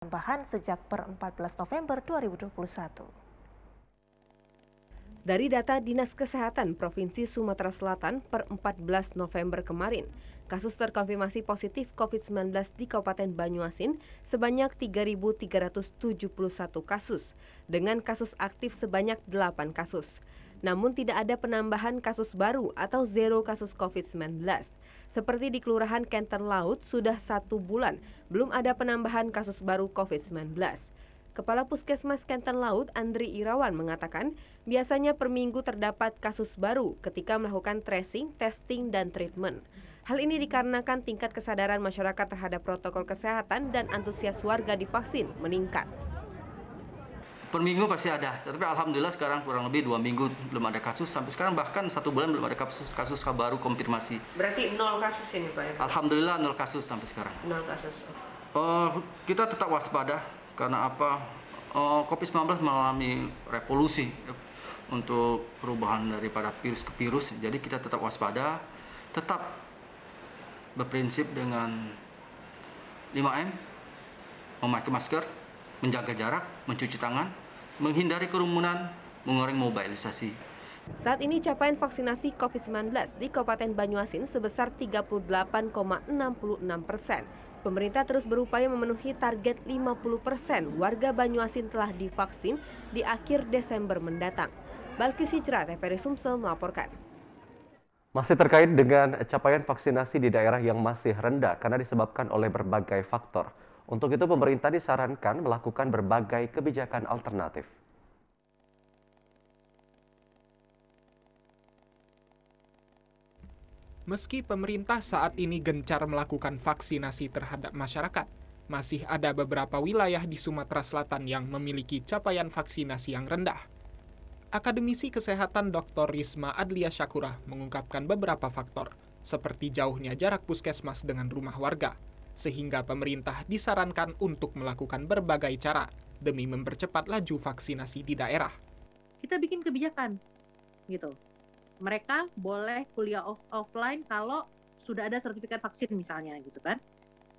tambahan sejak per 14 November 2021. Dari data Dinas Kesehatan Provinsi Sumatera Selatan per 14 November kemarin, kasus terkonfirmasi positif COVID-19 di Kabupaten Banyuasin sebanyak 3.371 kasus, dengan kasus aktif sebanyak 8 kasus. Namun tidak ada penambahan kasus baru atau zero kasus COVID-19. Seperti di Kelurahan Kenten Laut sudah 1 bulan, belum ada penambahan kasus baru COVID-19. Kepala Puskesmas Kenten Laut, Andri Irawan, mengatakan biasanya per minggu terdapat kasus baru ketika melakukan tracing, testing, dan treatment. Hal ini dikarenakan tingkat kesadaran masyarakat terhadap protokol kesehatan dan antusias warga divaksin meningkat. Per minggu pasti ada, tetapi alhamdulillah sekarang kurang lebih 2 minggu belum ada kasus, sampai sekarang bahkan 1 bulan belum ada kasus baru konfirmasi. Berarti 0 kasus ini Pak? Alhamdulillah 0 kasus sampai sekarang. 0 kasus. Kita tetap waspada karena apa? COVID-19 mengalami revolusi untuk perubahan daripada virus ke virus, jadi kita tetap waspada, tetap berprinsip dengan 5M, memakai masker, menjaga jarak, mencuci tangan, menghindari kerumunan, mengurangi mobilisasi. Saat ini capaian vaksinasi COVID-19 di Kabupaten Banyuasin sebesar 38,66%. Pemerintah terus berupaya memenuhi target 50% warga Banyuasin telah divaksin di akhir Desember mendatang. Balkis Hijrah, TVRI Sumsel melaporkan. Masih terkait dengan capaian vaksinasi di daerah yang masih rendah karena disebabkan oleh berbagai faktor. Untuk itu pemerintah disarankan melakukan berbagai kebijakan alternatif. Meski pemerintah saat ini gencar melakukan vaksinasi terhadap masyarakat, masih ada beberapa wilayah di Sumatera Selatan yang memiliki capaian vaksinasi yang rendah. Akademisi Kesehatan Dr. Risma Adlia Syakurah mengungkapkan beberapa faktor, seperti jauhnya jarak puskesmas dengan rumah warga, sehingga pemerintah disarankan untuk melakukan berbagai cara demi mempercepat laju vaksinasi di daerah. Kita bikin kebijakan, gitu. Mereka boleh kuliah offline kalau sudah ada sertifikat vaksin misalnya, gitu kan.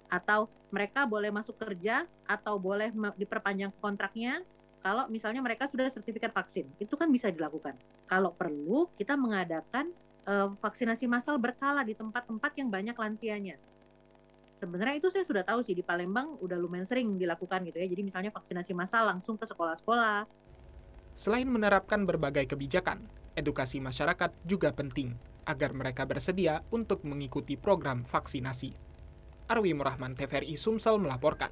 Atau mereka boleh masuk kerja atau boleh diperpanjang kontraknya kalau misalnya mereka sudah sertifikat vaksin. Itu kan bisa dilakukan. Kalau perlu, kita mengadakan vaksinasi massal berkala di tempat-tempat yang banyak lansianya. Sebenarnya itu saya sudah tahu sih, di Palembang udah lumayan sering dilakukan gitu ya. Jadi misalnya vaksinasi massal langsung ke sekolah-sekolah. Selain menerapkan berbagai kebijakan, edukasi masyarakat juga penting agar mereka bersedia untuk mengikuti program vaksinasi. Arwi Murahman, TVRI Sumsel melaporkan.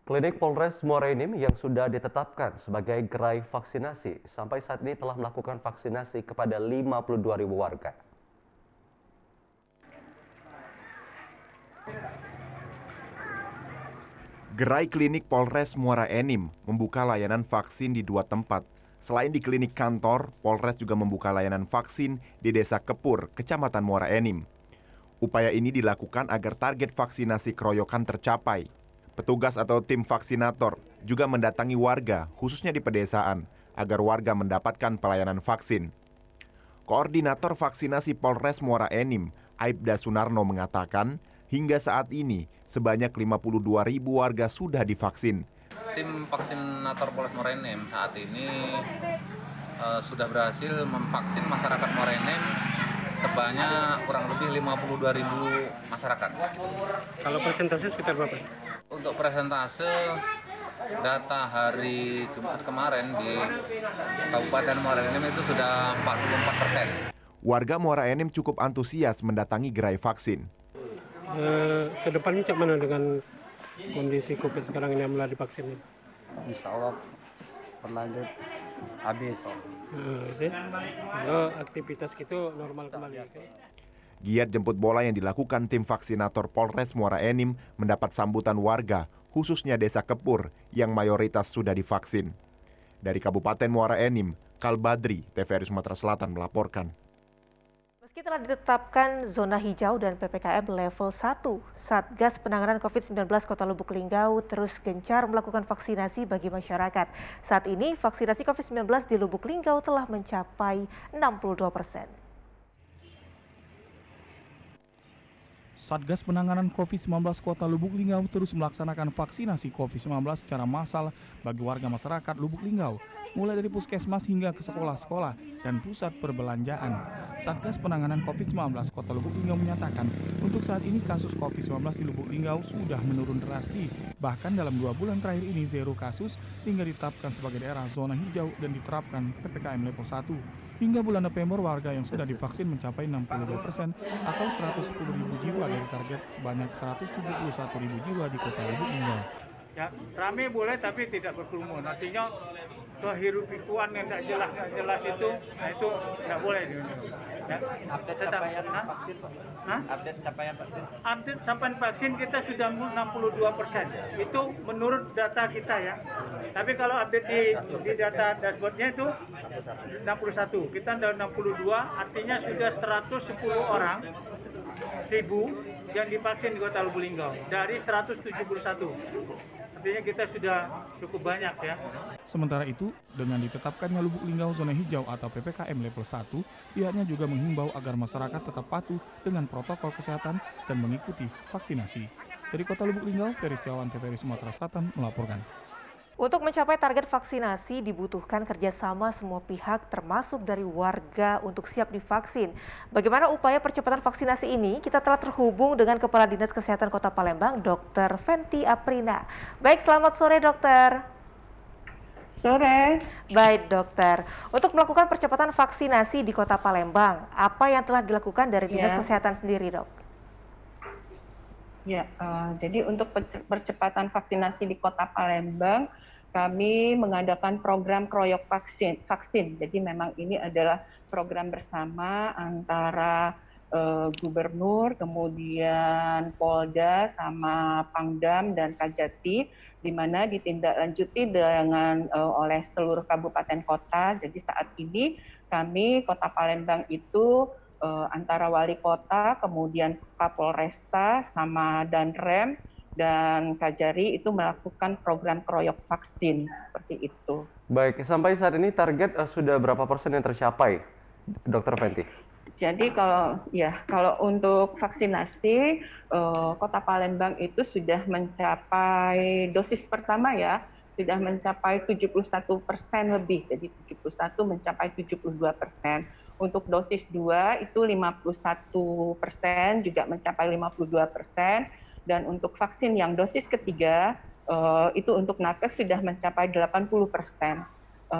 Klinik Polres Muara Enim yang sudah ditetapkan sebagai gerai vaksinasi sampai saat ini telah melakukan vaksinasi kepada 52.000 warga. Gerai Klinik Polres Muara Enim membuka layanan vaksin di 2 tempat. Selain di klinik kantor, Polres juga membuka layanan vaksin di Desa Kepur, Kecamatan Muara Enim. Upaya ini dilakukan agar target vaksinasi keroyokan tercapai. Petugas atau tim vaksinator juga mendatangi warga, khususnya di pedesaan, agar warga mendapatkan pelayanan vaksin. Koordinator vaksinasi Polres Muara Enim, Aibda Sunarno mengatakan, hingga saat ini sebanyak 52.000 warga sudah divaksin. Tim vaksinator Polres Muara Enim saat ini sudah berhasil memvaksin masyarakat Muara Enim sebanyak kurang lebih 52.000 masyarakat. Kalau persentase sekitar berapa? Untuk persentase data hari Jumat kemarin di Kabupaten Muara Enim itu sudah 44%. Warga Muara Enim cukup antusias mendatangi gerai vaksin. Kedepannya cak mana dengan kondisi COVID sekarang ini yang mulai divaksin? Insya Allah berlanjut habis. Aktivitas gitu normal kembali. Giat jemput bola yang dilakukan tim vaksinator Polres Muara Enim mendapat sambutan warga, khususnya Desa Kepur yang mayoritas sudah divaksin. Dari Kabupaten Muara Enim, Kalbadri, TVRI Sumatera Selatan melaporkan. Meski telah ditetapkan zona hijau dan PPKM level 1, Satgas Penanganan COVID-19 Kota Lubuk Linggau terus gencar melakukan vaksinasi bagi masyarakat. Saat ini, vaksinasi COVID-19 di Lubuk Linggau telah mencapai 62%. Satgas Penanganan COVID-19 Kota Lubuk Linggau terus melaksanakan vaksinasi COVID-19 secara massal bagi warga masyarakat Lubuk Linggau, mulai dari puskesmas hingga ke sekolah-sekolah dan pusat perbelanjaan. Satgas Penanganan COVID-19 Kota Lubuk Linggau menyatakan, untuk saat ini kasus COVID-19 di Lubuk Linggau sudah menurun drastis. Bahkan dalam 2 bulan terakhir ini 0 kasus sehingga ditetapkan sebagai daerah zona hijau dan diterapkan PPKM level 1. Hingga bulan November, warga yang sudah divaksin mencapai 62% atau 110.000 jiwa dari target sebanyak 171.000 jiwa di Kota Lubuk Linggau. Ya, ramai boleh tapi tidak berkerumun. Artinya kehirup-pikuan yang tidak jelas itu, nah itu tidak boleh di Unio. Ya, update capaian vaksin, update capaian vaksin. Update capaian vaksin kita sudah 62%. Itu menurut data kita ya. Tapi kalau update di data dashboardnya itu 61. Kita sudah 62, artinya sudah 110 orang ribu yang divaksin di Kota Lubuk Linggau dari 171. Artinya kita sudah cukup banyak ya. Sementara itu, dengan ditetapkannya Lubuk Linggau zona hijau atau PPKM level 1, pihaknya juga menghimbau agar masyarakat tetap patuh dengan protokol kesehatan dan mengikuti vaksinasi. Dari Kota Lubuk Linggau, Ferry Setiawan, TVRI Sumatera Selatan melaporkan. Untuk mencapai target vaksinasi dibutuhkan kerjasama semua pihak termasuk dari warga untuk siap divaksin. Bagaimana upaya percepatan vaksinasi ini? Kita telah terhubung dengan Kepala Dinas Kesehatan Kota Palembang, Dr. Fenty Aprina. Baik, selamat sore dokter. Sore. Baik dokter, untuk melakukan percepatan vaksinasi di Kota Palembang, apa yang telah dilakukan dari Dinas Kesehatan sendiri dok? Ya, jadi untuk percepatan vaksinasi di Kota Palembang, kami mengadakan program kroyok vaksin. Jadi memang ini adalah program bersama antara Gubernur, kemudian Polda, sama Pangdam dan Kajati, di mana ditindaklanjuti dengan oleh seluruh kabupaten kota. Jadi saat ini kami Kota Palembang itu antara wali kota, kemudian Kapolresta, sama Danrem dan Kajari itu melakukan program kroyok vaksin seperti itu. Baik, sampai saat ini target sudah berapa persen yang tercapai, Dr. Fenty? Jadi kalau untuk vaksinasi Kota Palembang itu sudah mencapai dosis pertama ya, sudah mencapai 71% lebih, jadi 71 mencapai 72%. Untuk dosis 2 itu 51%, juga mencapai 52%. Dan untuk vaksin yang dosis ketiga, itu untuk nakes sudah mencapai 80%.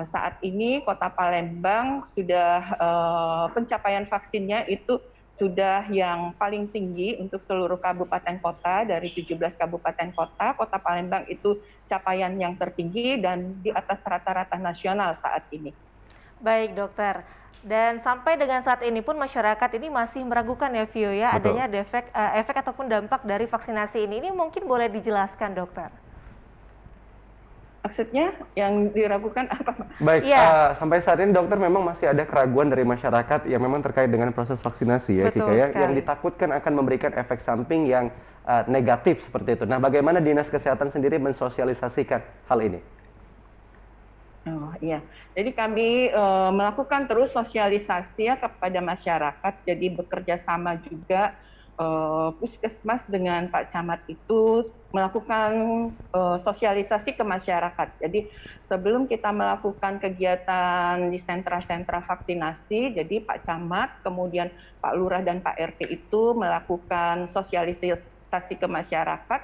Saat ini Kota Palembang sudah pencapaian vaksinnya itu sudah yang paling tinggi untuk seluruh kabupaten kota. Dari 17 kabupaten kota, Kota Palembang itu capaian yang tertinggi dan di atas rata-rata nasional saat ini. Baik dokter, dan sampai dengan saat ini pun masyarakat ini masih meragukan ya Vio ya, adanya efek ataupun dampak dari vaksinasi ini. Ini mungkin boleh dijelaskan dokter? Maksudnya yang diragukan apa? Baik, sampai saat ini dokter memang masih ada keraguan dari masyarakat yang memang terkait dengan proses vaksinasi ya Kika ya, yang ditakutkan akan memberikan efek samping yang negatif seperti itu. Nah, bagaimana Dinas Kesehatan sendiri mensosialisasikan hal ini? Oh iya, jadi kami melakukan terus sosialisasi ya kepada masyarakat. Jadi bekerja sama juga Puskesmas dengan Pak Camat itu melakukan sosialisasi ke masyarakat. Jadi sebelum kita melakukan kegiatan di sentra-sentra vaksinasi, jadi Pak Camat, kemudian Pak Lurah dan Pak RT itu melakukan sosialisasi ke masyarakat,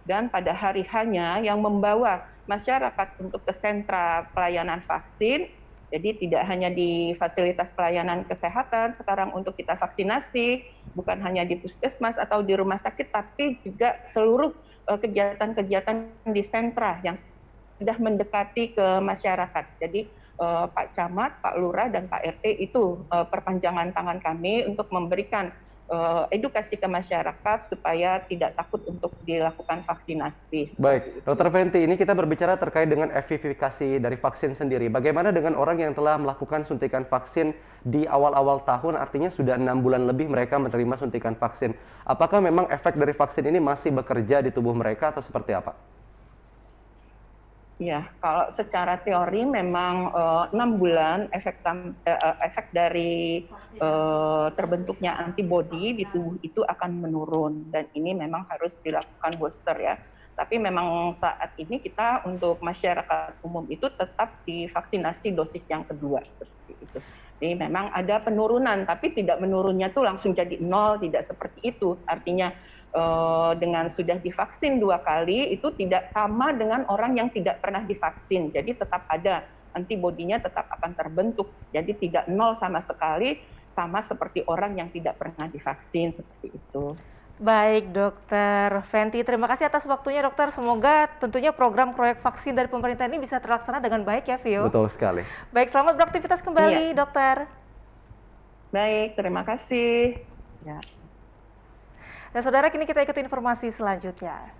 dan pada hari hanya yang membawa masyarakat untuk ke sentra pelayanan vaksin. Jadi tidak hanya di fasilitas pelayanan kesehatan sekarang untuk kita vaksinasi, bukan hanya di puskesmas atau di rumah sakit, tapi juga seluruh kegiatan-kegiatan di sentra yang sudah mendekati ke masyarakat. Jadi Pak Camat, Pak Lurah, dan Pak RT itu perpanjangan tangan kami untuk memberikan edukasi ke masyarakat supaya tidak takut untuk dilakukan vaksinasi. Baik, Dr. Fenty, ini kita berbicara terkait dengan efikasi dari vaksin sendiri. Bagaimana dengan orang yang telah melakukan suntikan vaksin di awal-awal tahun, artinya sudah 6 bulan lebih mereka menerima suntikan vaksin. Apakah memang efek dari vaksin ini masih bekerja di tubuh mereka atau seperti apa? Ya, kalau secara teori memang 6 bulan efek dari terbentuknya antibodi di tubuh itu akan menurun, dan ini memang harus dilakukan booster ya. Tapi memang saat ini kita untuk masyarakat umum itu tetap divaksinasi dosis yang kedua seperti itu. Jadi memang ada penurunan, tapi tidak menurunnya tuh langsung jadi 0, tidak seperti itu. Artinya dengan sudah divaksin 2 kali itu tidak sama dengan orang yang tidak pernah divaksin. Jadi tetap ada antibodinya, tetap akan terbentuk. Jadi tidak 0 sama sekali, sama seperti orang yang tidak pernah divaksin seperti itu. Baik, Dokter Fenty, terima kasih atas waktunya, Dokter. Semoga tentunya proyek vaksin dari pemerintah ini bisa terlaksana dengan baik ya, Vio. Betul sekali. Baik, selamat beraktivitas kembali, Dokter. Baik, terima kasih. Ya. Dan saudara, kini kita ikuti informasi selanjutnya.